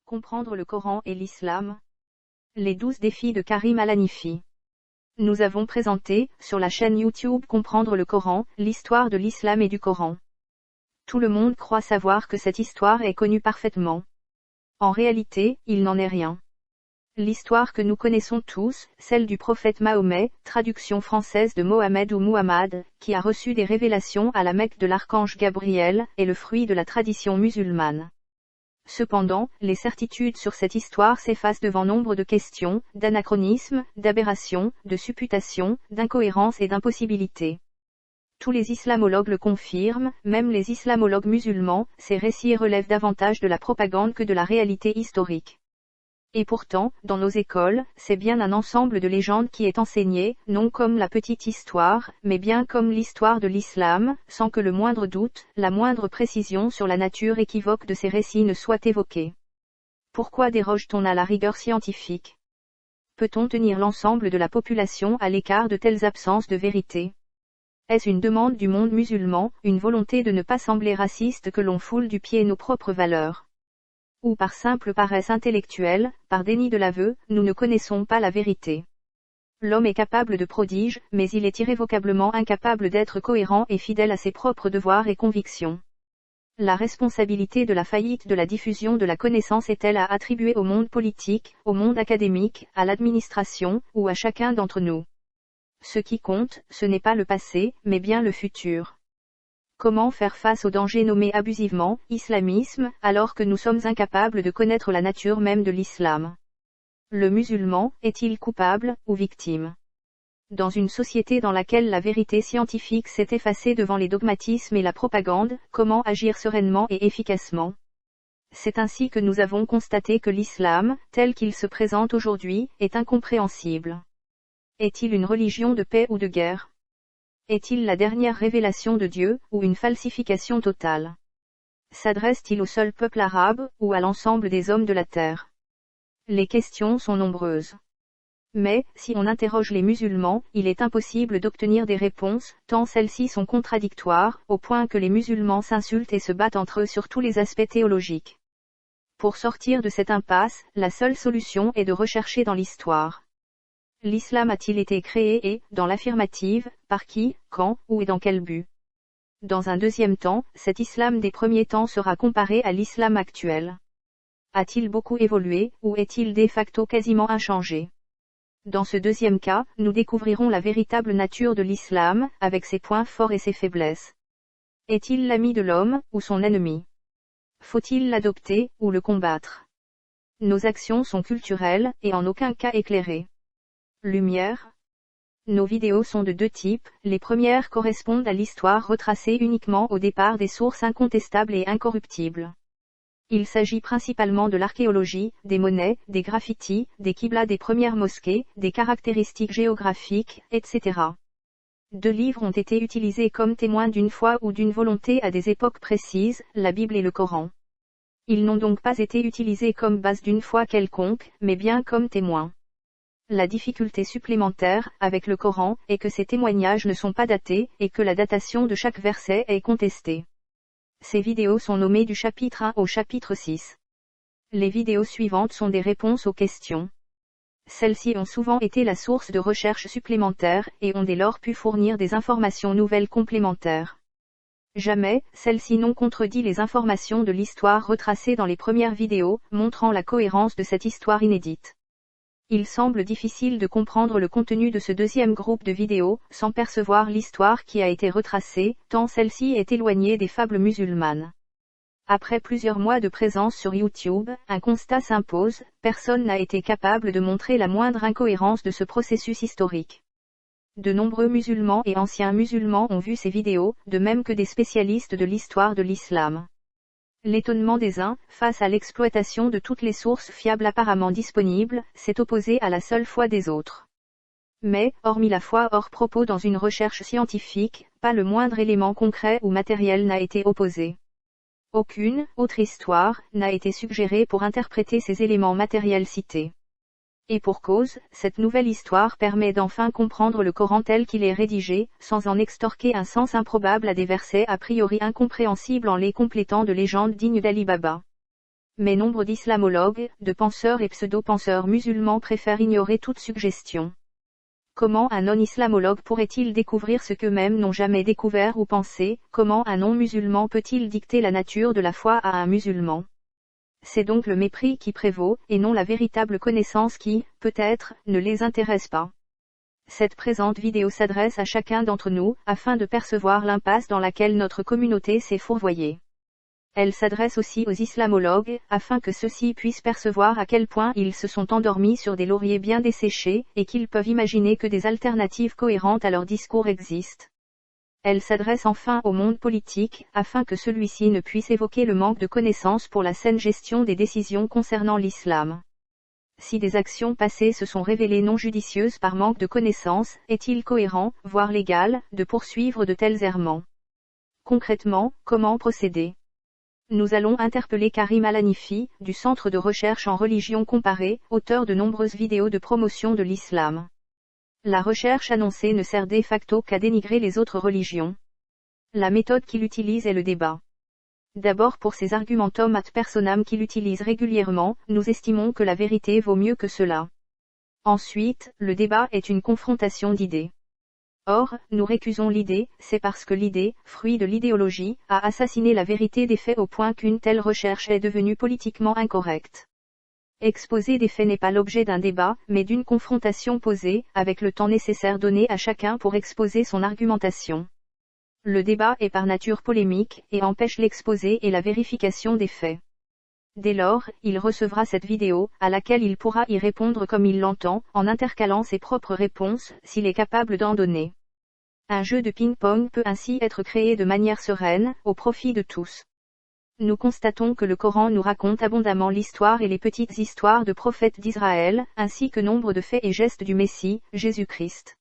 Comprendre le Coran et l'Islam. Les 12 défis de Karim Al-Hanifi. Nous avons présenté, sur la chaîne YouTube Comprendre le Coran, l'histoire de l'Islam et du Coran. Tout le monde croit savoir que cette histoire est connue parfaitement. En réalité, il n'en est rien. L'histoire que nous connaissons tous, celle du prophète Mahomet, traduction française de Mohamed ou Muhammad, qui a reçu des révélations à la Mecque de l'archange Gabriel, est le fruit de la tradition musulmane. Cependant, les certitudes sur cette histoire s'effacent devant nombre de questions, d'anachronismes, d'aberrations, de supputations, d'incohérences et d'impossibilités. Tous les islamologues le confirment, même les islamologues musulmans, ces récits relèvent davantage de la propagande que de la réalité historique. Et pourtant, dans nos écoles, c'est bien un ensemble de légendes qui est enseigné, non comme la petite histoire, mais bien comme l'histoire de l'islam, sans que le moindre doute, la moindre précision sur la nature équivoque de ces récits ne soit évoquée. Pourquoi déroge-t-on à la rigueur scientifique? Peut-on tenir l'ensemble de la population à l'écart de telles absences de vérité? Est-ce une demande du monde musulman, une volonté de ne pas sembler raciste que l'on foule du pied nos propres valeurs? Ou par simple paresse intellectuelle, par déni de l'aveu, nous ne connaissons pas la vérité. L'homme est capable de prodiges, mais il est irrévocablement incapable d'être cohérent et fidèle à ses propres devoirs et convictions. La responsabilité de la faillite de la diffusion de la connaissance est-elle à attribuer au monde politique, au monde académique, à l'administration, ou à chacun d'entre nous? Ce qui compte, ce n'est pas le passé, mais bien le futur. Comment faire face au danger nommé abusivement islamisme, alors que nous sommes incapables de connaître la nature même de l'islam? Le musulman est-il coupable ou victime? Dans une société dans laquelle la vérité scientifique s'est effacée devant les dogmatismes et la propagande, comment agir sereinement et efficacement? C'est ainsi que nous avons constaté que l'islam, tel qu'il se présente aujourd'hui, est incompréhensible. Est-il une religion de paix ou de guerre? Est-il la dernière révélation de Dieu, ou une falsification totale? S'adresse-t-il au seul peuple arabe, ou à l'ensemble des hommes de la terre? Les questions sont nombreuses. Mais, si on interroge les musulmans, il est impossible d'obtenir des réponses, tant celles-ci sont contradictoires, au point que les musulmans s'insultent et se battent entre eux sur tous les aspects théologiques. Pour sortir de cette impasse, la seule solution est de rechercher dans l'histoire. L'islam a-t-il été créé et, dans l'affirmative, par qui, quand, où et dans quel but? Dans un deuxième temps, cet islam des premiers temps sera comparé à l'islam actuel. A-t-il beaucoup évolué, ou est-il de facto quasiment inchangé? Dans ce deuxième cas, nous découvrirons la véritable nature de l'islam, avec ses points forts et ses faiblesses. Est-il l'ami de l'homme, ou son ennemi? Faut-il l'adopter, ou le combattre? Nos actions sont culturelles, et en aucun cas éclairées. Lumière. Nos vidéos sont de deux types, les premières correspondent à l'histoire retracée uniquement au départ des sources incontestables et incorruptibles. Il s'agit principalement de l'archéologie, des monnaies, des graffitis, des qiblas des premières mosquées, des caractéristiques géographiques, etc. Deux livres ont été utilisés comme témoins d'une foi ou d'une volonté à des époques précises, la Bible et le Coran. Ils n'ont donc pas été utilisés comme base d'une foi quelconque, mais bien comme témoins. La difficulté supplémentaire, avec le Coran, est que ces témoignages ne sont pas datés, et que la datation de chaque verset est contestée. Ces vidéos sont nommées du chapitre 1 au chapitre 6. Les vidéos suivantes sont des réponses aux questions. Celles-ci ont souvent été la source de recherches supplémentaires, et ont dès lors pu fournir des informations nouvelles complémentaires. Jamais, celles-ci n'ont contredit les informations de l'histoire retracées dans les premières vidéos, montrant la cohérence de cette histoire inédite. Il semble difficile de comprendre le contenu de ce deuxième groupe de vidéos, sans percevoir l'histoire qui a été retracée, tant celle-ci est éloignée des fables musulmanes. Après plusieurs mois de présence sur YouTube, un constat s'impose, personne n'a été capable de montrer la moindre incohérence de ce processus historique. De nombreux musulmans et anciens musulmans ont vu ces vidéos, de même que des spécialistes de l'histoire de l'islam. L'étonnement des uns, face à l'exploitation de toutes les sources fiables apparemment disponibles, s'est opposé à la seule foi des autres. Mais, hormis la foi hors propos dans une recherche scientifique, pas le moindre élément concret ou matériel n'a été opposé. Aucune autre histoire n'a été suggérée pour interpréter ces éléments matériels cités. Et pour cause, cette nouvelle histoire permet d'enfin comprendre le Coran tel qu'il est rédigé, sans en extorquer un sens improbable à des versets a priori incompréhensibles en les complétant de légendes dignes d'Ali Baba. Mais nombre d'islamologues, de penseurs et pseudo-penseurs musulmans préfèrent ignorer toute suggestion. Comment un non-islamologue pourrait-il découvrir ce qu'eux-mêmes n'ont jamais découvert ou pensé? Comment un non-musulman peut-il dicter la nature de la foi à un musulman? C'est donc le mépris qui prévaut, et non la véritable connaissance qui, peut-être, ne les intéresse pas. Cette présente vidéo s'adresse à chacun d'entre nous, afin de percevoir l'impasse dans laquelle notre communauté s'est fourvoyée. Elle s'adresse aussi aux islamologues, afin que ceux-ci puissent percevoir à quel point ils se sont endormis sur des lauriers bien desséchés, et qu'ils peuvent imaginer que des alternatives cohérentes à leur discours existent. Elle s'adresse enfin au monde politique, afin que celui-ci ne puisse évoquer le manque de connaissances pour la saine gestion des décisions concernant l'islam. Si des actions passées se sont révélées non judicieuses par manque de connaissances, est-il cohérent, voire légal, de poursuivre de tels errements? Concrètement, comment procéder? Nous allons interpeller Karim Al-Hanifi, du Centre de recherche en religion comparée, auteur de nombreuses vidéos de promotion de l'islam. La recherche annoncée ne sert de facto qu'à dénigrer les autres religions. La méthode qu'il utilise est le débat. D'abord pour ses argumentum ad personam qu'il utilise régulièrement, nous estimons que la vérité vaut mieux que cela. Ensuite, le débat est une confrontation d'idées. Or, nous récusons l'idée, c'est parce que l'idée, fruit de l'idéologie, a assassiné la vérité des faits au point qu'une telle recherche est devenue politiquement incorrecte. Exposer des faits n'est pas l'objet d'un débat, mais d'une confrontation posée, avec le temps nécessaire donné à chacun pour exposer son argumentation. Le débat est par nature polémique, et empêche l'exposé et la vérification des faits. Dès lors, il recevra cette vidéo, à laquelle il pourra y répondre comme il l'entend, en intercalant ses propres réponses, s'il est capable d'en donner. Un jeu de ping-pong peut ainsi être créé de manière sereine, au profit de tous. Nous constatons que le Coran nous raconte abondamment l'histoire et les petites histoires de prophètes d'Israël, ainsi que nombre de faits et gestes du Messie, Jésus-Christ.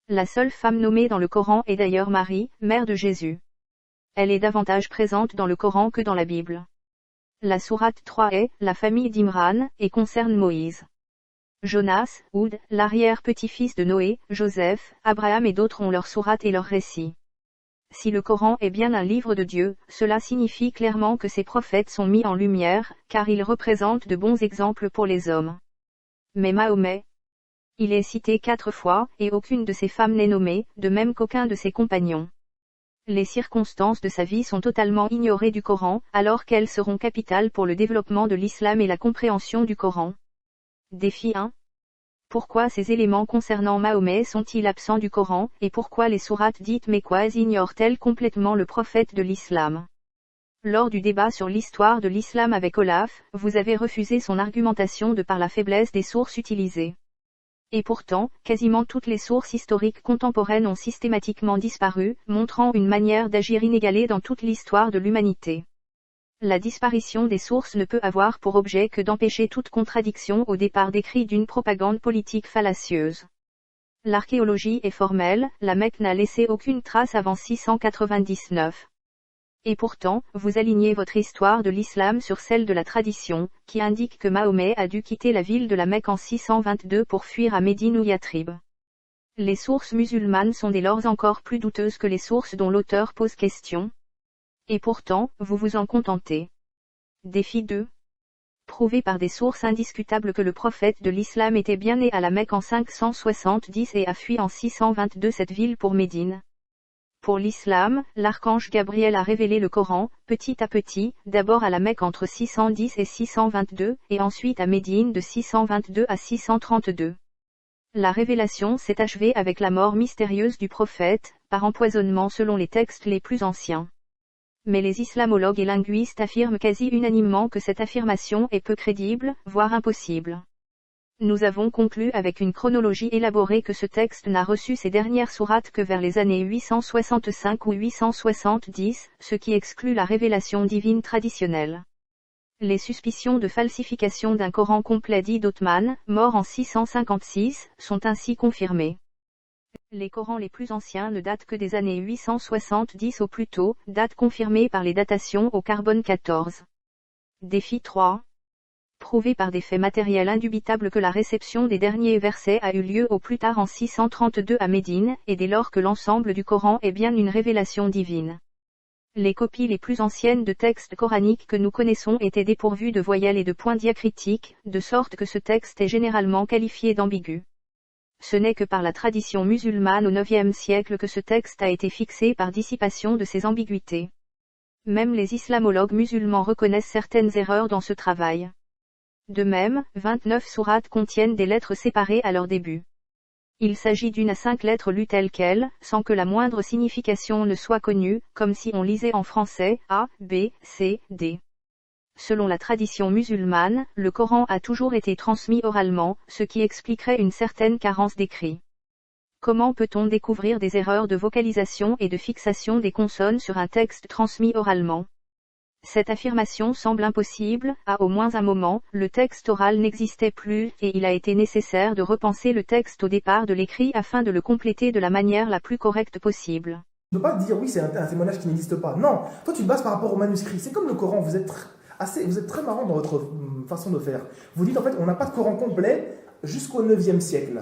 La seule femme nommée dans le Coran est d'ailleurs Marie, mère de Jésus. Elle est davantage présente dans le Coran que dans la Bible. La sourate 3 est la famille d'Imran, et concerne Moïse. Jonas, Oud, l'arrière-petit-fils de Noé, Joseph, Abraham et d'autres ont leur sourate et leur récit. Si le Coran est bien un livre de Dieu, cela signifie clairement que ces prophètes sont mis en lumière, car ils représentent de bons exemples pour les hommes. Mais Mahomet, il est cité 4 fois, et aucune de ses femmes n'est nommée, de même qu'aucun de ses compagnons. Les circonstances de sa vie sont totalement ignorées du Coran, alors qu'elles seront capitales pour le développement de l'islam et la compréhension du Coran. Défi 1. Pourquoi ces éléments concernant Mahomet sont-ils absents du Coran, et pourquoi les sourates dites mécoises ignorent-elles complètement le prophète de l'islam? Lors du débat sur l'histoire de l'islam avec Olaf, vous avez refusé son argumentation de par la faiblesse des sources utilisées. Et pourtant, quasiment toutes les sources historiques contemporaines ont systématiquement disparu, montrant une manière d'agir inégalée dans toute l'histoire de l'humanité. La disparition des sources ne peut avoir pour objet que d'empêcher toute contradiction au départ décrit d'une propagande politique fallacieuse. L'archéologie est formelle, la Mecque n'a laissé aucune trace avant 699. Et pourtant, vous alignez votre histoire de l'islam sur celle de la tradition, qui indique que Mahomet a dû quitter la ville de la Mecque en 622 pour fuir à Médine ou Yatrib. Les sources musulmanes sont dès lors encore plus douteuses que les sources dont l'auteur pose question. Et pourtant, vous vous en contentez. Défi 2. Prouver par des sources indiscutables que le prophète de l'islam était bien né à la Mecque en 570 et a fui en 622 cette ville pour Médine. Pour l'islam, l'archange Gabriel a révélé le Coran, petit à petit, d'abord à la Mecque entre 610 et 622, et ensuite à Médine de 622 à 632. La révélation s'est achevée avec la mort mystérieuse du prophète, par empoisonnement selon les textes les plus anciens. Mais les islamologues et linguistes affirment quasi unanimement que cette affirmation est peu crédible, voire impossible. Nous avons conclu avec une chronologie élaborée que ce texte n'a reçu ses dernières sourates que vers les années 865 ou 870, ce qui exclut la révélation divine traditionnelle. Les suspicions de falsification d'un Coran complet dit d'Othman, mort en 656, sont ainsi confirmées. Les Corans les plus anciens ne datent que des années 870 au plus tôt, date confirmée par les datations au carbone 14. Défi 3. Prouvé par des faits matériels indubitables que la réception des derniers versets a eu lieu au plus tard en 632 à Médine, et dès lors que l'ensemble du Coran est bien une révélation divine. Les copies les plus anciennes de textes coraniques que nous connaissons étaient dépourvues de voyelles et de points diacritiques, de sorte que ce texte est généralement qualifié d'ambigu. Ce n'est que par la tradition musulmane au IXe siècle que ce texte a été fixé par dissipation de ces ambiguïtés. Même les islamologues musulmans reconnaissent certaines erreurs dans ce travail. De même, 29 sourates contiennent des lettres séparées à leur début. Il s'agit d'une à 5 lettres lues telles quelles, sans que la moindre signification ne soit connue, comme si on lisait en français A, B, C, D. Selon la tradition musulmane, le Coran a toujours été transmis oralement, ce qui expliquerait une certaine carence d'écrit. Comment peut-on découvrir des erreurs de vocalisation et de fixation des consonnes sur un texte transmis oralement? Cette affirmation semble impossible, à au moins un moment, le texte oral n'existait plus, et il a été nécessaire de repenser le texte au départ de l'écrit afin de le compléter de la manière la plus correcte possible. Ne pas dire oui, c'est un témoignage qui n'existe pas. Non, toi tu te bases par rapport au manuscrit. C'est comme le Coran, vous êtes très marrant dans votre façon de faire. Vous dites en fait, on n'a pas de Coran complet jusqu'au 9e siècle.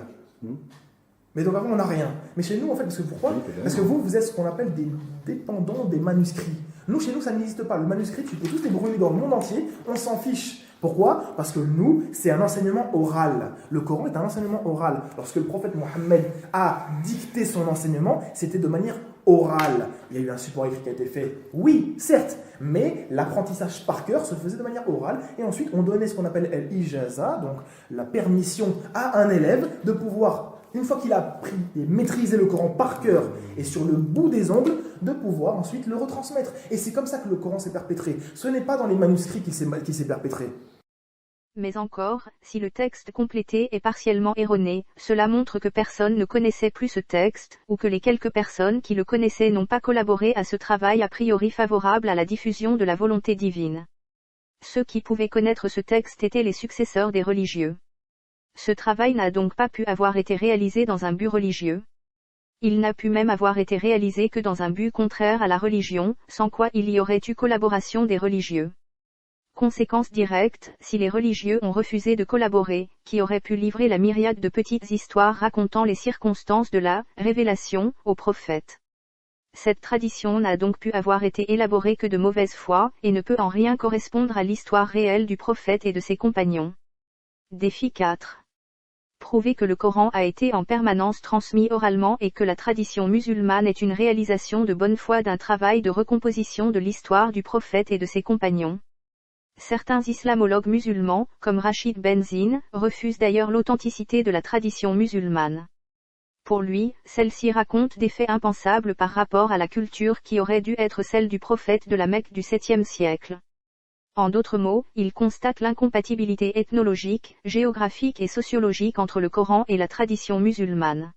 Mais donc avant, on n'a rien. Mais chez nous, en fait, pourquoi? Parce que vous êtes ce qu'on appelle des dépendants des manuscrits. Nous, chez nous, ça n'existe pas. Le manuscrit, tu peux tous les brûler dans le monde entier, on s'en fiche. Pourquoi? Parce que nous, c'est un enseignement oral. Le Coran est un enseignement oral. Lorsque le prophète Mohammed a dicté son enseignement, c'était de manière orale. Il y a eu un support écrit qui a été fait, oui, certes, mais l'apprentissage par cœur se faisait de manière orale. Et ensuite, on donnait ce qu'on appelle l'ijaza, donc la permission à un élève de pouvoir, une fois qu'il a appris et maîtrisé le Coran par cœur et sur le bout des ongles, de pouvoir ensuite le retransmettre. Et c'est comme ça que le Coran s'est perpétré. Ce n'est pas dans les manuscrits qu'il s'est perpétré. Mais encore, si le texte complété est partiellement erroné, cela montre que personne ne connaissait plus ce texte, ou que les quelques personnes qui le connaissaient n'ont pas collaboré à ce travail a priori favorable à la diffusion de la volonté divine. Ceux qui pouvaient connaître ce texte étaient les successeurs des religieux. Ce travail n'a donc pas pu avoir été réalisé dans un but religieux. Il n'a pu même avoir été réalisé que dans un but contraire à la religion, sans quoi il y aurait eu collaboration des religieux. Conséquence directe, si les religieux ont refusé de collaborer, qui aurait pu livrer la myriade de petites histoires racontant les circonstances de la révélation aux prophètes. Cette tradition n'a donc pu avoir été élaborée que de mauvaise foi, et ne peut en rien correspondre à l'histoire réelle du prophète et de ses compagnons. Défi 4. Prouver que le Coran a été en permanence transmis oralement et que la tradition musulmane est une réalisation de bonne foi d'un travail de recomposition de l'histoire du prophète et de ses compagnons. Certains islamologues musulmans, comme Rachid Benzine, refusent d'ailleurs l'authenticité de la tradition musulmane. Pour lui, celle-ci raconte des faits impensables par rapport à la culture qui aurait dû être celle du prophète de la Mecque du 7e siècle. En d'autres mots, il constate l'incompatibilité ethnologique, géographique et sociologique entre le Coran et la tradition musulmane.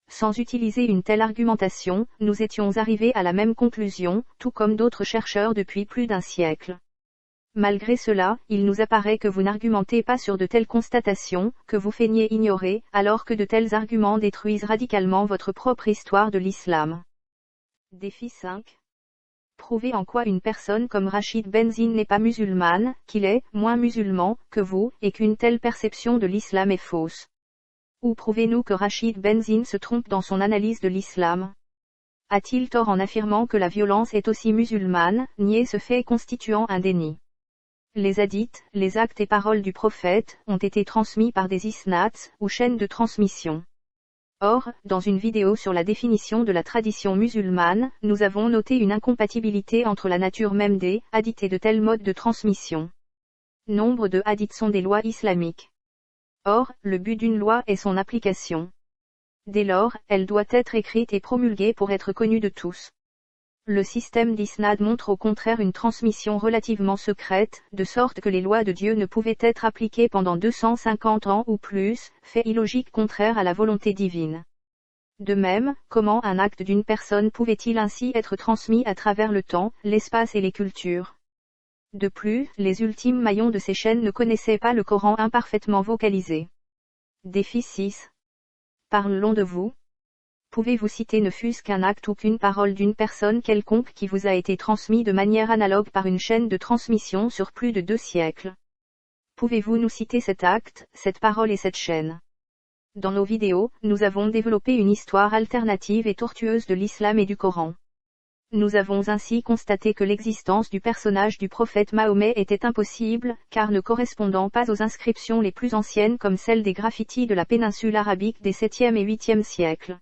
Sans utiliser une telle argumentation, nous étions arrivés à la même conclusion, tout comme d'autres chercheurs depuis plus d'un siècle. Malgré cela, il nous apparaît que vous n'argumentez pas sur de telles constatations, que vous feignez ignorer, alors que de tels arguments détruisent radicalement votre propre histoire de l'islam. Défi 5. Prouver en quoi une personne comme Rachid Benzine n'est pas musulmane, qu'il est moins musulman que vous, et qu'une telle perception de l'islam est fausse. Ou prouvez-nous que Rachid Benzine se trompe dans son analyse de l'islam. A-t-il tort en affirmant que la violence est aussi musulmane, nier ce fait constituant un déni? Les hadiths, les actes et paroles du prophète, ont été transmis par des isnats, ou chaînes de transmission. Or, dans une vidéo sur la définition de la tradition musulmane, nous avons noté une incompatibilité entre la nature même des hadiths et de tels modes de transmission. Nombre de hadiths sont des lois islamiques. Or, le but d'une loi est son application. Dès lors, elle doit être écrite et promulguée pour être connue de tous. Le système d'isnad montre au contraire une transmission relativement secrète, de sorte que les lois de Dieu ne pouvaient être appliquées pendant 250 ans ou plus, fait illogique contraire à la volonté divine. De même, comment un acte d'une personne pouvait-il ainsi être transmis à travers le temps, l'espace et les cultures? De plus, les ultimes maillons de ces chaînes ne connaissaient pas le Coran imparfaitement vocalisé. Défi 6. Parlons de vous. Pouvez-vous citer ne fût-ce qu'un acte ou qu'une parole d'une personne quelconque qui vous a été transmis de manière analogue par une chaîne de transmission sur plus de 2 siècles? Pouvez-vous nous citer cet acte, cette parole et cette chaîne? Dans nos vidéos, nous avons développé une histoire alternative et tortueuse de l'islam et du Coran. Nous avons ainsi constaté que l'existence du personnage du prophète Mahomet était impossible, car ne correspondant pas aux inscriptions les plus anciennes comme celles des graffitis de la péninsule arabique des 7e et 8e siècles.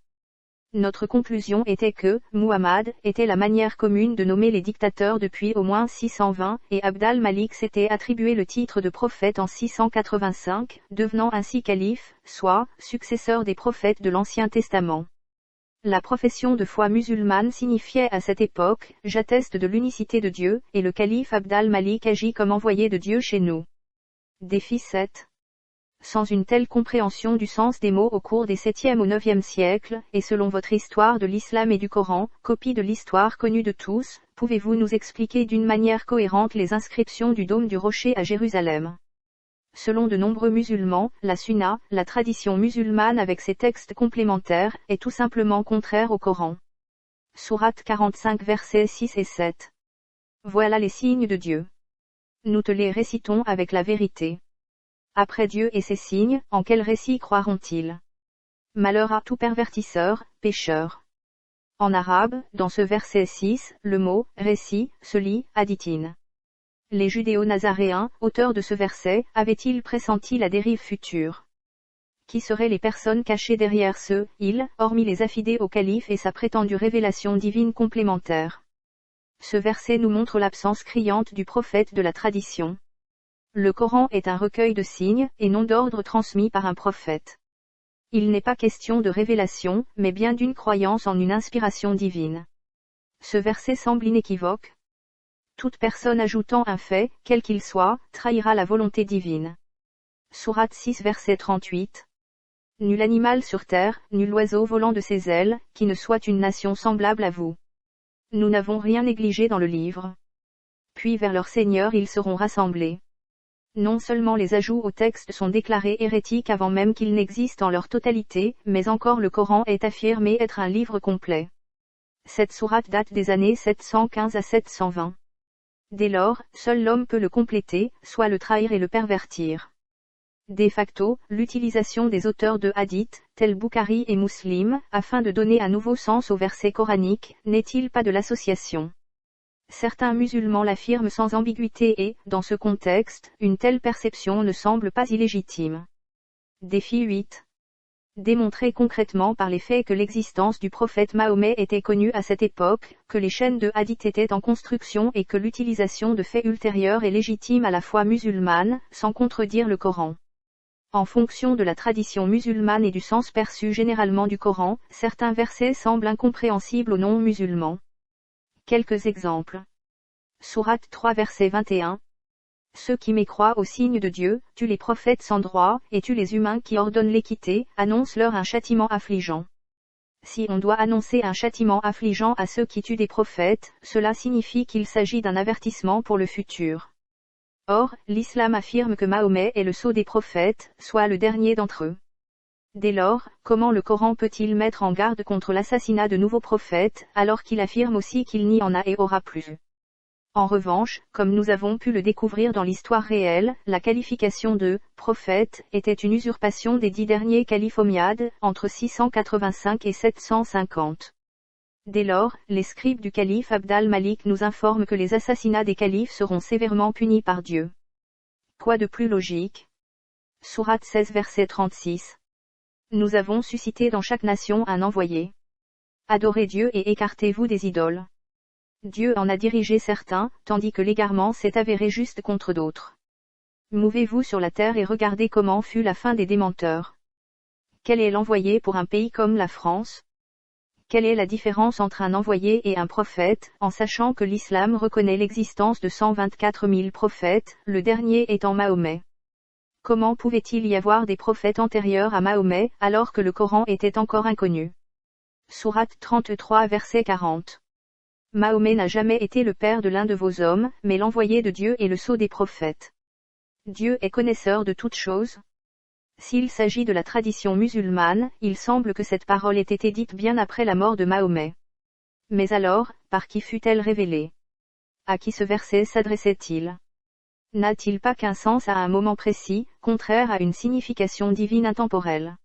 Notre conclusion était que Muhammad était la manière commune de nommer les dictateurs depuis au moins 620, et Abd al-Malik s'était attribué le titre de prophète en 685, devenant ainsi calife, soit successeur des prophètes de l'Ancien Testament. La profession de foi musulmane signifiait à cette époque « J'atteste de l'unicité de Dieu » et le calife Abd al-Malik agit comme envoyé de Dieu chez nous. Défi 7. Sans une telle compréhension du sens des mots au cours des 7e au 9e siècles, et selon votre histoire de l'islam et du Coran, copie de l'histoire connue de tous, pouvez-vous nous expliquer d'une manière cohérente les inscriptions du dôme du rocher à Jérusalem? Selon de nombreux musulmans, la sunna, la tradition musulmane avec ses textes complémentaires, est tout simplement contraire au Coran. Sourate 45 versets 6 et 7. Voilà les signes de Dieu. Nous te les récitons avec la vérité. Après Dieu et ses signes, en quel récit croiront-ils? Malheur à tout pervertisseur, pécheur. En arabe, dans ce verset 6, le mot « récit » se lit « hadithine ». Les judéo-nazaréens, auteurs de ce verset, avaient-ils pressenti la dérive future? Qui seraient les personnes cachées derrière ce « il », hormis les affidés au calife et sa prétendue révélation divine complémentaire? Ce verset nous montre l'absence criante du prophète de la tradition. Le Coran est un recueil de signes, et non d'ordre transmis par un prophète. Il n'est pas question de révélation, mais bien d'une croyance en une inspiration divine. Ce verset semble inéquivoque. Toute personne ajoutant un fait, quel qu'il soit, trahira la volonté divine. Sourate 6 verset 38. Nul animal sur terre, nul oiseau volant de ses ailes, qui ne soit une nation semblable à vous. Nous n'avons rien négligé dans le livre. Puis vers leur Seigneur ils seront rassemblés. Non seulement les ajouts au texte sont déclarés hérétiques avant même qu'ils n'existent en leur totalité, mais encore le Coran est affirmé être un livre complet. Cette sourate date des années 715 à 720. Dès lors, seul l'homme peut le compléter, soit le trahir et le pervertir. De facto, l'utilisation des auteurs de hadith, tels Bukhari et Muslim, afin de donner un nouveau sens au verset coranique, n'est-il pas de l'association? Certains musulmans l'affirment sans ambiguïté et, dans ce contexte, une telle perception ne semble pas illégitime. Défi 8. Démontrer concrètement par les faits que l'existence du prophète Mahomet était connue à cette époque, que les chaînes de hadith étaient en construction et que l'utilisation de faits ultérieurs est légitime à la foi musulmane, sans contredire le Coran. En fonction de la tradition musulmane et du sens perçu généralement du Coran, certains versets semblent incompréhensibles aux non-musulmans. Quelques exemples. Sourate 3 verset 21. Ceux qui mécroient aux signes de Dieu, tuent les prophètes sans droit, et tuent les humains qui ordonnent l'équité, annonce-leur un châtiment affligeant. Si on doit annoncer un châtiment affligeant à ceux qui tuent des prophètes, cela signifie qu'il s'agit d'un avertissement pour le futur. Or, l'islam affirme que Mahomet est le sceau des prophètes, soit le dernier d'entre eux. Dès lors, comment le Coran peut-il mettre en garde contre l'assassinat de nouveaux prophètes, alors qu'il affirme aussi qu'il n'y en a et aura plus? En revanche, comme nous avons pu le découvrir dans l'histoire réelle, la qualification de « prophète » était une usurpation des 10 derniers califes omeyyades, entre 685 et 750. Dès lors, les scribes du calife Abd al-Malik nous informent que les assassinats des califes seront sévèrement punis par Dieu. Quoi de plus logique? Sourate 16 verset 36. Nous avons suscité dans chaque nation un envoyé. Adorez Dieu et écartez-vous des idoles. Dieu en a dirigé certains, tandis que l'égarement s'est avéré juste contre d'autres. Mouvez-vous sur la terre et regardez comment fut la fin des démenteurs. Quel est l'envoyé pour un pays comme la France? Quelle est la différence entre un envoyé et un prophète, en sachant que l'islam reconnaît l'existence de 124 000 prophètes, le dernier étant Mahomet? Comment pouvait-il y avoir des prophètes antérieurs à Mahomet, alors que le Coran était encore inconnu? Sourate 33 verset 40. Mahomet n'a jamais été le père de l'un de vos hommes, mais l'envoyé de Dieu et le sceau des prophètes. Dieu est connaisseur de toutes choses. S'il s'agit de la tradition musulmane, il semble que cette parole ait été dite bien après la mort de Mahomet. Mais alors, par qui fut-elle révélée? À qui ce verset s'adressait-il? N'a-t-il pas qu'un sens à un moment précis, contraire à une signification divine intemporelle?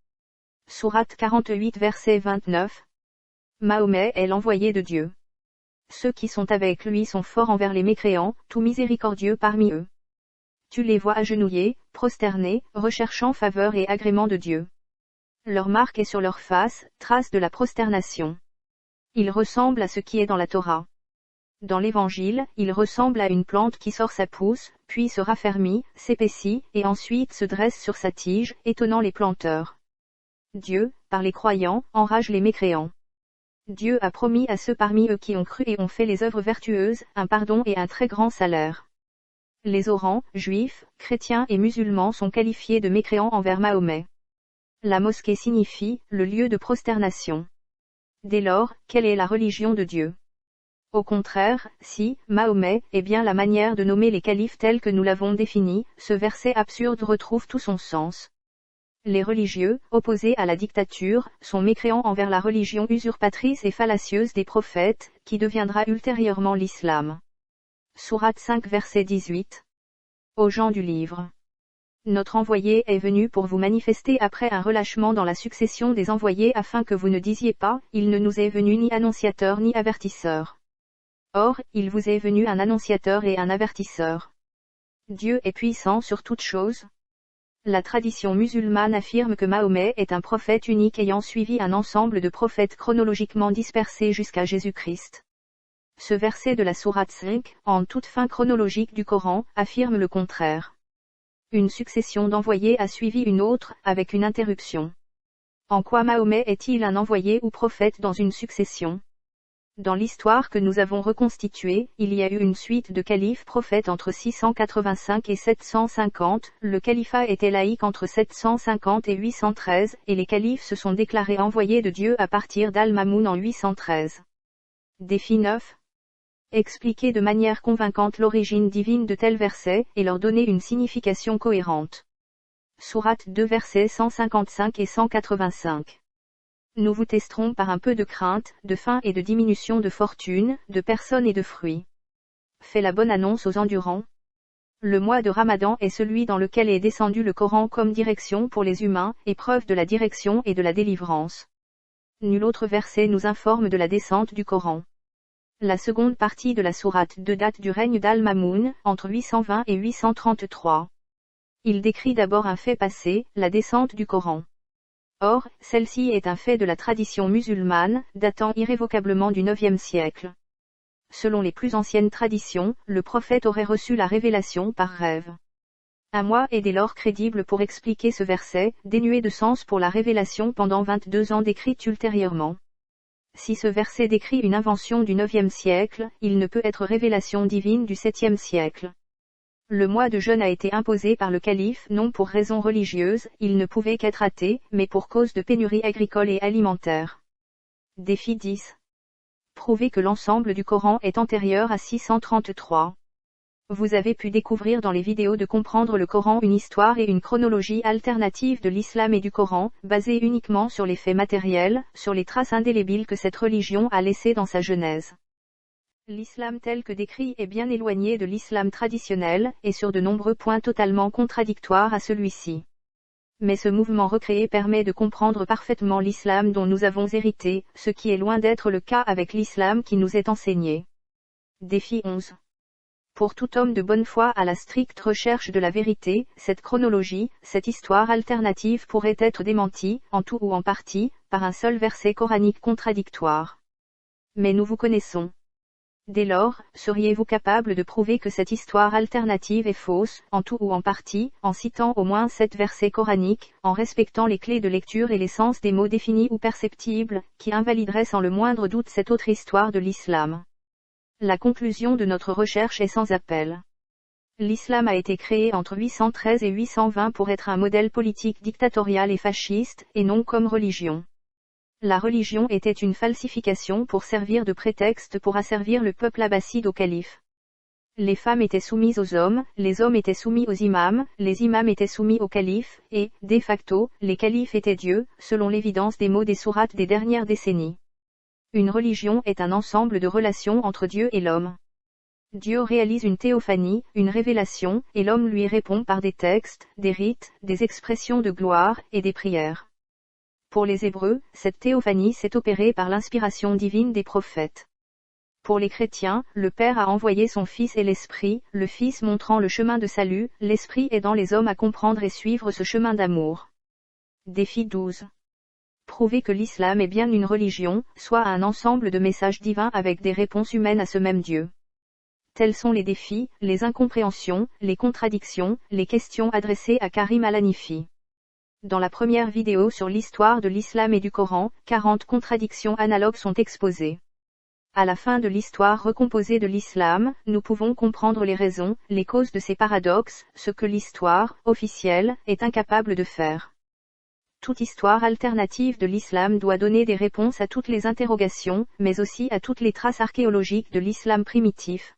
Sourate 48 verset 29. Mahomet est l'envoyé de Dieu. ceux qui sont avec lui sont forts envers les mécréants, tout miséricordieux parmi eux. Tu les vois agenouillés, prosternés, recherchant faveur et agrément de Dieu. Leur marque est sur leur face, trace de la prosternation. Ils ressemblent à ce qui est dans la Torah. Dans l'Évangile, il ressemble à une plante qui sort sa pousse, puis se raffermit, s'épaissit, et ensuite se dresse sur sa tige, étonnant les planteurs. Dieu, par les croyants, enrage les mécréants. Dieu a promis à ceux parmi eux qui ont cru et ont fait les œuvres vertueuses, un pardon et un très grand salaire. Les orants, juifs, chrétiens et musulmans sont qualifiés de mécréants envers Mahomet. La mosquée signifie « le lieu de prosternation ». Dès lors, quelle est la religion de Dieu? Au contraire, si Mahomet est bien la manière de nommer les califes tels que nous l'avons défini, ce verset absurde retrouve tout son sens. Les religieux, opposés à la dictature, sont mécréants envers la religion usurpatrice et fallacieuse des prophètes, qui deviendra ultérieurement l'islam. Sourate 5 verset 18. Aux gens du livre. Notre envoyé est venu pour vous manifester après un relâchement dans la succession des envoyés afin que vous ne disiez pas, il ne nous est venu ni annonciateur ni avertisseur. Or, il vous est venu un annonciateur et un avertisseur. Dieu est puissant sur toutes choses. La tradition musulmane affirme que Mahomet est un prophète unique ayant suivi un ensemble de prophètes chronologiquement dispersés jusqu'à Jésus-Christ. Ce verset de la sourate 5, en toute fin chronologique du Coran, affirme le contraire. Une succession d'envoyés a suivi une autre, avec une interruption. En quoi Mahomet est-il un envoyé ou prophète dans une succession? Dans l'histoire que nous avons reconstituée, il y a eu une suite de califes prophètes entre 685 et 750, le califat était laïque entre 750 et 813, et les califes se sont déclarés envoyés de Dieu à partir d'Al-Mamoun en 813. Défi 9. Expliquer de manière convaincante l'origine divine de tels versets, et leur donner une signification cohérente. Sourate 2 versets 155 et 185. Nous vous testerons par un peu de crainte, de faim et de diminution de fortune, de personnes et de fruits. Fais la bonne annonce aux endurants. Le mois de Ramadan est celui dans lequel est descendu le Coran comme direction pour les humains, épreuve de la direction et de la délivrance. Nul autre verset nous informe de la descente du Coran. La seconde partie de la sourate 2 date du règne d'Al-Mamoun, entre 820 et 833. Il décrit d'abord un fait passé, la descente du Coran. Or, celle-ci est un fait de la tradition musulmane, datant irrévocablement du IXe siècle. Selon les plus anciennes traditions, le prophète aurait reçu la révélation par rêve. Un mois est dès lors crédible pour expliquer ce verset, dénué de sens pour la révélation pendant 22 ans décrite ultérieurement. Si ce verset décrit une invention du IXe siècle, il ne peut être révélation divine du VIIe siècle. Le mois de jeûne a été imposé par le calife non pour raison religieuse, il ne pouvait qu'être athée, mais pour cause de pénurie agricole et alimentaire. Défi 10. Prouver que l'ensemble du Coran est antérieur à 633. Vous avez pu découvrir dans les vidéos de comprendre le Coran une histoire et une chronologie alternative de l'islam et du Coran, basée uniquement sur les faits matériels, sur les traces indélébiles que cette religion a laissées dans sa genèse. L'islam tel que décrit est bien éloigné de l'islam traditionnel, et sur de nombreux points totalement contradictoires à celui-ci. Mais ce mouvement recréé permet de comprendre parfaitement l'islam dont nous avons hérité, ce qui est loin d'être le cas avec l'islam qui nous est enseigné. Défi 11. Pour tout homme de bonne foi à la stricte recherche de la vérité, cette chronologie, cette histoire alternative pourrait être démentie, en tout ou en partie, par un seul verset coranique contradictoire. Mais nous vous connaissons. Dès lors, seriez-vous capable de prouver que cette histoire alternative est fausse, en tout ou en partie, en citant au moins 7 versets coraniques, en respectant les clés de lecture et les sens des mots définis ou perceptibles, qui invalideraient sans le moindre doute cette autre histoire de l'islam? La conclusion de notre recherche est sans appel. L'islam a été créé entre 813 et 820 pour être un modèle politique dictatorial et fasciste, et non comme religion. La religion était une falsification pour servir de prétexte pour asservir le peuple abbasside au calife. Les femmes étaient soumises aux hommes, les hommes étaient soumis aux imams, les imams étaient soumis au calife, et, de facto, les califes étaient Dieu, selon l'évidence des mots des sourates des dernières décennies. Une religion est un ensemble de relations entre Dieu et l'homme. Dieu réalise une théophanie, une révélation, et l'homme lui répond par des textes, des rites, des expressions de gloire, et des prières. Pour les Hébreux, cette théophanie s'est opérée par l'inspiration divine des prophètes. Pour les chrétiens, le Père a envoyé son Fils et l'Esprit, le Fils montrant le chemin de salut, l'Esprit aidant les hommes à comprendre et suivre ce chemin d'amour. Défi 12. Prouver que l'islam est bien une religion, soit un ensemble de messages divins avec des réponses humaines à ce même Dieu. Tels sont les défis, les incompréhensions, les contradictions, les questions adressées à Karim Al-Hanifi. Dans la première vidéo sur l'histoire de l'islam et du Coran, 40 contradictions analogues sont exposées. À la fin de l'histoire recomposée de l'islam, nous pouvons comprendre les raisons, les causes de ces paradoxes, ce que l'histoire, officielle, est incapable de faire. Toute histoire alternative de l'islam doit donner des réponses à toutes les interrogations, mais aussi à toutes les traces archéologiques de l'islam primitif.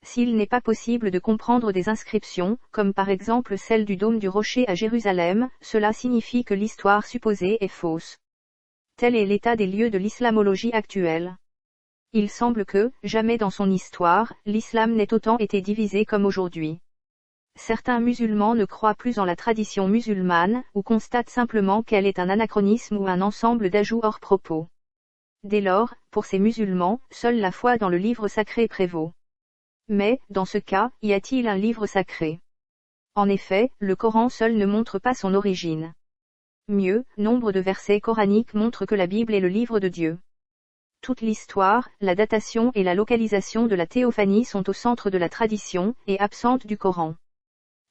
S'il n'est pas possible de comprendre des inscriptions, comme par exemple celle du dôme du rocher à Jérusalem, cela signifie que l'histoire supposée est fausse. Tel est l'état des lieux de l'islamologie actuelle. Il semble que, jamais dans son histoire, l'islam n'ait autant été divisé comme aujourd'hui. Certains musulmans ne croient plus en la tradition musulmane, ou constatent simplement qu'elle est un anachronisme ou un ensemble d'ajouts hors propos. Dès lors, pour ces musulmans, seule la foi dans le livre sacré prévaut. Mais, dans ce cas, y a-t-il un livre sacré? En effet, le Coran seul ne montre pas son origine. Mieux, nombre de versets coraniques montrent que la Bible est le livre de Dieu. Toute l'histoire, la datation et la localisation de la théophanie sont au centre de la tradition, et absentes du Coran.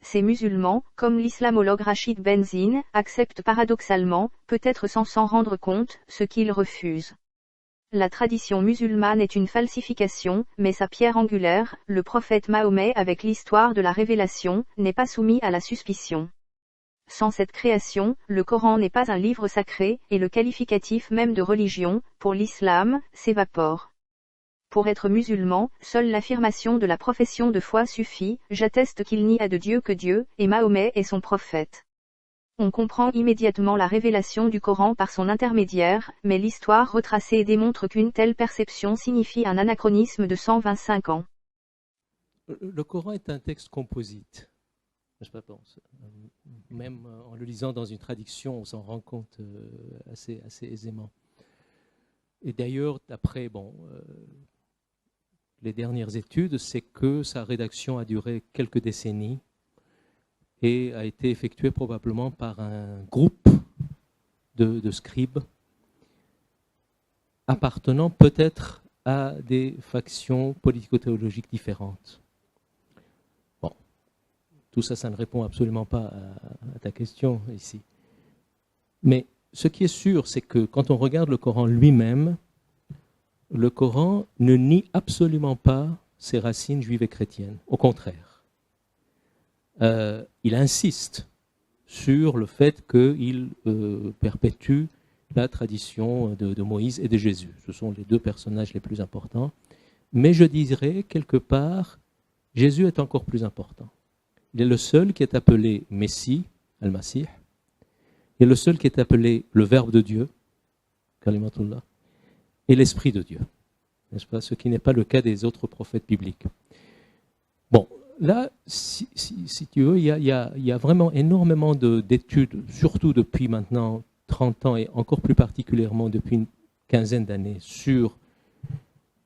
Ces musulmans, comme l'islamologue Rachid Benzine, acceptent paradoxalement, peut-être sans s'en rendre compte, ce qu'ils refusent. La tradition musulmane est une falsification, mais sa pierre angulaire, le prophète Mahomet avec l'histoire de la révélation, n'est pas soumis à la suspicion. Sans cette création, le Coran n'est pas un livre sacré, et le qualificatif même de religion, pour l'islam, s'évapore. Pour être musulman, seule l'affirmation de la profession de foi suffit, j'atteste qu'il n'y a de Dieu que Dieu, et Mahomet est son prophète. On comprend immédiatement la révélation du Coran par son intermédiaire, mais l'histoire retracée démontre qu'une telle perception signifie un anachronisme de 125 ans. Le Coran est un texte composite. Je pense. Même en le lisant dans une traduction, on s'en rend compte assez aisément. Et d'ailleurs, d'après les dernières études, c'est que sa rédaction a duré quelques décennies et a été effectuée probablement par un groupe de scribes appartenant peut-être à des factions politico-théologiques différentes. Bon, tout ça, ça ne répond absolument pas à ta question ici. Mais ce qui est sûr, c'est que quand on regarde le Coran lui-même, le Coran ne nie absolument pas ses racines juives et chrétiennes. Au contraire. Il insiste sur le fait qu'il perpétue la tradition de Moïse et de Jésus. Ce sont les deux personnages les plus importants. Mais je dirais, quelque part, Jésus est encore plus important. Il est le seul qui est appelé Messie, Al-Masih. Il est le seul qui est appelé le Verbe de Dieu, Kalimatullah, et l'Esprit de Dieu. N'est-ce pas? Ce qui n'est pas le cas des autres prophètes bibliques. Bon, là, si tu veux, il y a vraiment énormément d'études, surtout depuis maintenant 30 ans et encore plus particulièrement depuis une quinzaine d'années, sur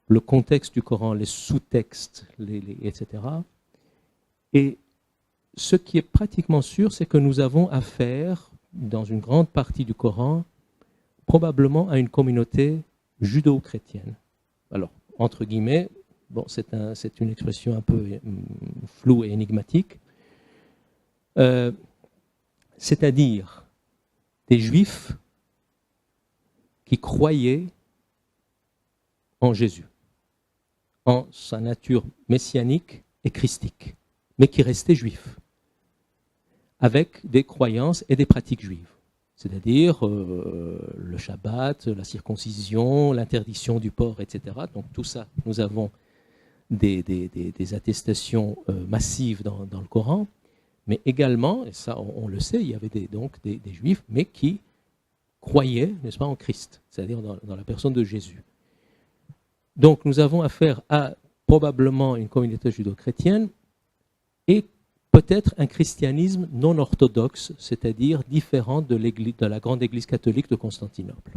le contexte du Coran, les sous-textes, etc. Et ce qui est pratiquement sûr, c'est que nous avons affaire, dans une grande partie du Coran, probablement à une communauté judo-chrétienne. Alors, entre guillemets, bon, c'est une expression un peu floue et énigmatique, c'est-à-dire des juifs qui croyaient en Jésus, en sa nature messianique et christique, mais qui restaient juifs, avec des croyances et des pratiques juives. C'est-à-dire le Shabbat, la circoncision, l'interdiction du porc, etc. Donc tout ça, nous avons des attestations massives dans le Coran, mais également, et ça on le sait, il y avait donc des juifs, mais qui croyaient, n'est-ce pas, en Christ, c'est-à-dire dans la personne de Jésus. Donc nous avons affaire à probablement une communauté judo-chrétienne et peut-être un christianisme non orthodoxe, c'est-à-dire différent de la grande église catholique de Constantinople.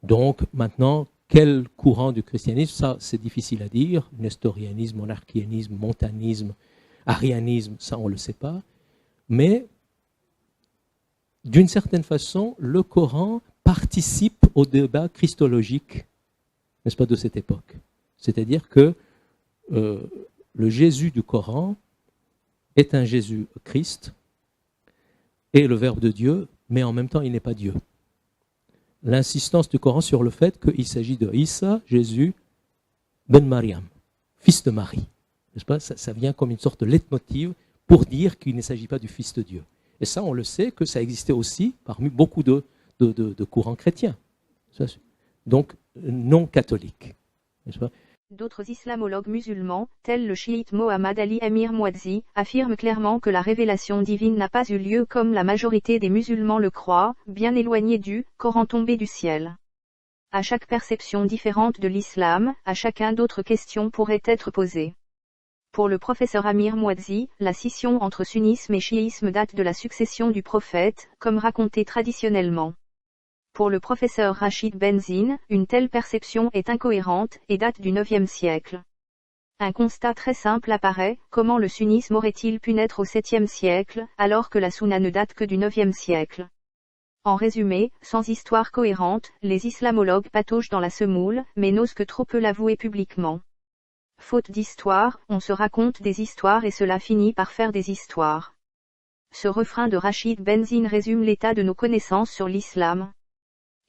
Donc maintenant, quel courant du christianisme, ça c'est difficile à dire, nestorianisme, monarchianisme, montanisme, arianisme, ça on ne le sait pas, mais d'une certaine façon, le Coran participe au débat christologique, n'est-ce pas, de cette époque. C'est-à-dire que le Jésus du Coran est un Jésus Christ et le Verbe de Dieu, mais en même temps il n'est pas Dieu. L'insistance du Coran sur le fait qu'il s'agit de Isa, Jésus, ben Mariam, fils de Marie. N'est-ce pas? Ça vient comme une sorte de leitmotiv pour dire qu'il ne s'agit pas du Fils de Dieu. Et ça, on le sait que ça existait aussi parmi beaucoup de courants chrétiens. Donc, non catholiques. N'est-ce pas? D'autres islamologues musulmans, tels le chiite Mohammad Ali Amir Mouadzi, affirment clairement que la révélation divine n'a pas eu lieu comme la majorité des musulmans le croient, bien éloigné du Coran tombé du ciel. À chaque perception différente de l'islam, à chacun d'autres questions pourraient être posées. Pour le professeur Amir Mouadzi, la scission entre sunnisme et chiisme date de la succession du prophète, comme raconté traditionnellement. Pour le professeur Rachid Benzine, une telle perception est incohérente et date du IXe siècle. Un constat très simple apparaît, comment le sunnisme aurait-il pu naître au 7e siècle, alors que la sunna ne date que du IXe siècle. En résumé, sans histoire cohérente, les islamologues pataugent dans la semoule, mais n'osent que trop peu l'avouer publiquement. Faute d'histoire, on se raconte des histoires et cela finit par faire des histoires. Ce refrain de Rachid Benzine résume l'état de nos connaissances sur l'islam.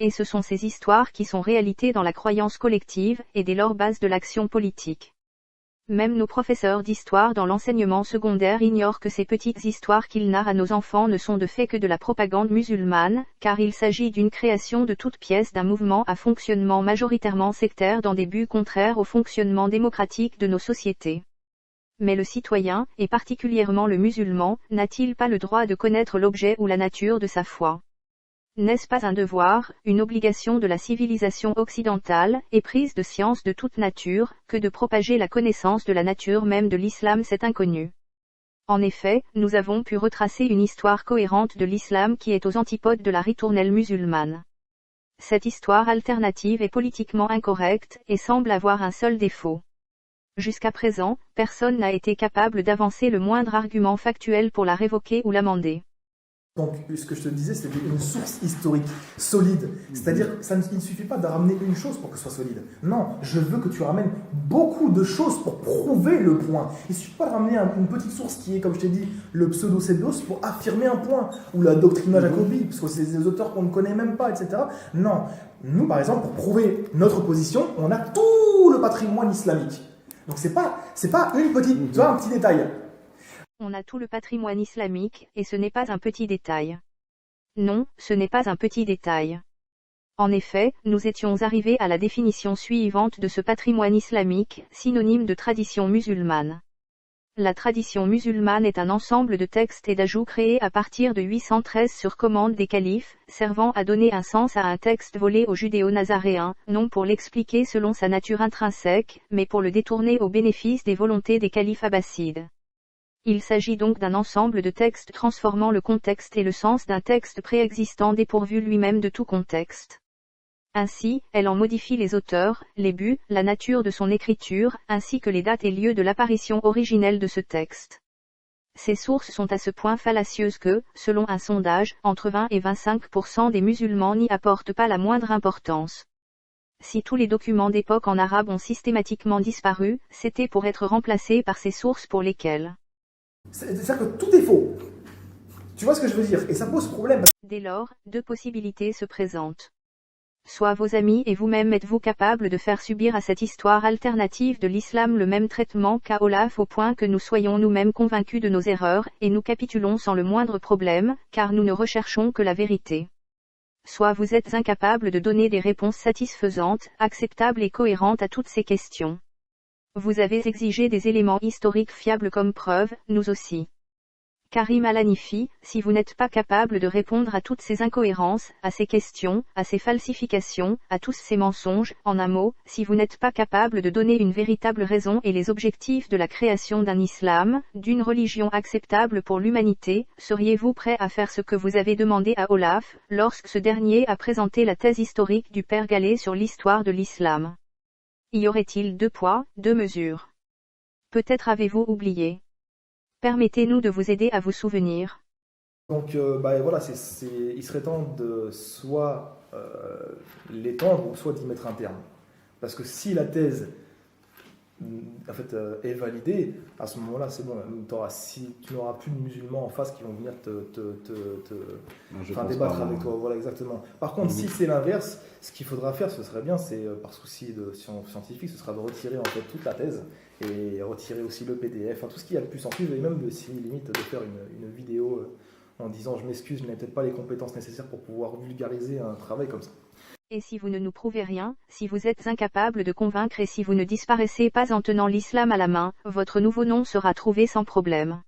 Et ce sont ces histoires qui sont réalité dans la croyance collective, et dès lors base de l'action politique. Même nos professeurs d'histoire dans l'enseignement secondaire ignorent que ces petites histoires qu'ils narrent à nos enfants ne sont de fait que de la propagande musulmane, car il s'agit d'une création de toute pièce d'un mouvement à fonctionnement majoritairement sectaire dans des buts contraires au fonctionnement démocratique de nos sociétés. Mais le citoyen, et particulièrement le musulman, n'a-t-il pas le droit de connaître l'objet ou la nature de sa foi ? N'est-ce pas un devoir, une obligation de la civilisation occidentale, éprise de sciences de toute nature, que de propager la connaissance de la nature même de l'islam cet inconnu? En effet, nous avons pu retracer une histoire cohérente de l'islam qui est aux antipodes de la ritournelle musulmane. Cette histoire alternative est politiquement incorrecte, et semble avoir un seul défaut. Jusqu'à présent, personne n'a été capable d'avancer le moindre argument factuel pour la révoquer ou l'amender. Donc, ce que je te disais, c'est une source historique solide. C'est-à-dire, il ne suffit pas de ramener une chose pour que ce soit solide. Non, je veux que tu ramènes beaucoup de choses pour prouver le point. Il ne suffit pas de ramener une petite source qui est, comme je t'ai dit, le pseudo-sébios pour affirmer un point, ou la doctrina Jacobi, parce que c'est des auteurs qu'on ne connaît même pas, etc. Non, nous, par exemple, pour prouver notre position, on a tout le patrimoine islamique. Donc, c'est pas une petite, tu vois, un petit détail. On a tout le patrimoine islamique, et ce n'est pas un petit détail. Non, ce n'est pas un petit détail. En effet, nous étions arrivés à la définition suivante de ce patrimoine islamique, synonyme de tradition musulmane. La tradition musulmane est un ensemble de textes et d'ajouts créés à partir de 813 sur commande des califes, servant à donner un sens à un texte volé aux judéo-nazaréens, non pour l'expliquer selon sa nature intrinsèque, mais pour le détourner au bénéfice des volontés des califes abbassides. Il s'agit donc d'un ensemble de textes transformant le contexte et le sens d'un texte préexistant dépourvu lui-même de tout contexte. Ainsi, elle en modifie les auteurs, les buts, la nature de son écriture, ainsi que les dates et lieux de l'apparition originelle de ce texte. Ces sources sont à ce point fallacieuses que, selon un sondage, entre 20 et 25% des musulmans n'y apportent pas la moindre importance. Si tous les documents d'époque en arabe ont systématiquement disparu, c'était pour être remplacés par ces sources pour lesquelles C'est-à-dire que tout est faux. Tu vois ce que je veux dire? Et ça pose problème. Dès lors, deux possibilités se présentent. Soit vos amis et vous-même êtes-vous capables de faire subir à cette histoire alternative de l'islam le même traitement qu'à Olaf au point que nous soyons nous-mêmes convaincus de nos erreurs, et nous capitulons sans le moindre problème, car nous ne recherchons que la vérité. Soit vous êtes incapables de donner des réponses satisfaisantes, acceptables et cohérentes à toutes ces questions. Vous avez exigé des éléments historiques fiables comme preuve, nous aussi. Karim Al-Hanifi, si vous n'êtes pas capable de répondre à toutes ces incohérences, à ces questions, à ces falsifications, à tous ces mensonges, en un mot, si vous n'êtes pas capable de donner une véritable raison et les objectifs de la création d'un islam, d'une religion acceptable pour l'humanité, seriez-vous prêt à faire ce que vous avez demandé à Olaf, lorsque ce dernier a présenté la thèse historique du père Gallet sur l'histoire de l'islam? Y aurait-il 2 poids, 2 mesures? Peut-être avez-vous oublié. Permettez-nous de vous aider à vous souvenir. Donc voilà, il serait temps de soit l'étendre ou soit d'y mettre un terme. Parce que si la thèse est validée, à ce moment-là, c'est bon. Si tu n'auras plus de musulmans en face qui vont venir débattre avec toi. Voilà, exactement. Par contre, si c'est l'inverse, ce qu'il faudra faire, ce serait bien, c'est par souci de scientifique, ce sera de retirer en fait toute la thèse et retirer aussi le PDF, tout ce qu'il y a de plus en plus, et même si limite de faire une vidéo en disant je m'excuse, je n'ai peut-être pas les compétences nécessaires pour pouvoir vulgariser un travail comme ça. Et si vous ne nous prouvez rien, si vous êtes incapable de convaincre et si vous ne disparaissez pas en tenant l'islam à la main, votre nouveau nom sera trouvé sans problème.